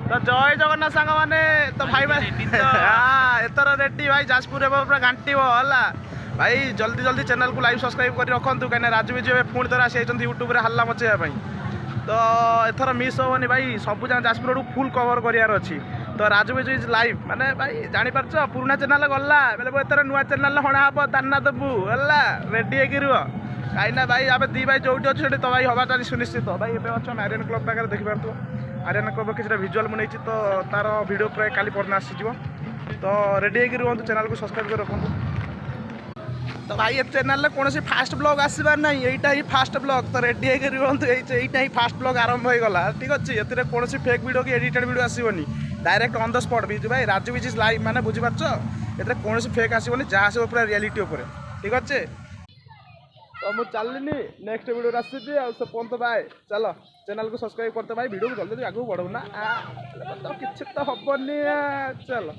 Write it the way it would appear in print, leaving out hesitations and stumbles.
तो जय जगन्नाथ सांग मैंने तो भाई हाँ एथर रेडी भाई जाजपुर पूरा घाटी है भाई जल्दी जल्दी चैनल को लाइव सब्सक्राइब कर रखु कहीं राजू विजय पुणी थोड़ा आसी यूट्यूब रे हल्ला मचेवाई तो एथर मिस हेनी भाई सब जगह जाजपुर फुल कवर करार अच्छी तो राजू विजय इज लाइव माने भाई जानीपार पुराना चैनल गला बेले एथर नुआ चैनल हणा हम दाना देबू है रेडी हो कहीं भाई आम दी भाई जो अच्छे तो भाई हवा सुनिश्चित भाई एवं अच्छे आर्यन क्लब पाखे देखिपु आर्यन क्लब किसी भिजुआल मुझे तो तार वीडियो प्राय काली परना आसीज तो रेडी रुहतु चैनल को सब्सक्राइब कर रखु तो भाई ये चैनल कौन सी फास्ट ब्लॉग आसबार ना यहीटा ही फास्ट ब्लॉग तो रेडी रुहतु यहीटा ही फास्ट ब्लॉग आरंभ हो गला ठीक अच्छे ये कौन सी फेक वीडियो कि एडिटेड वीडियो आसबनी direct on the spot Biju भाई राजू विज इज लाइव मैंने बुझीपार ये कौन सी फेक आसबनी जहाँ सब पूरा रियलिटी उपर ठीक अच्छे तो मुझे चलनी नेक्स्ट वीडियो आसी से पंत भाई चलो चैनल को सब्सक्राइब करते भाई वीडियो को जल्दी आगे बढ़ो ना तो किसी तो हेनी चलो।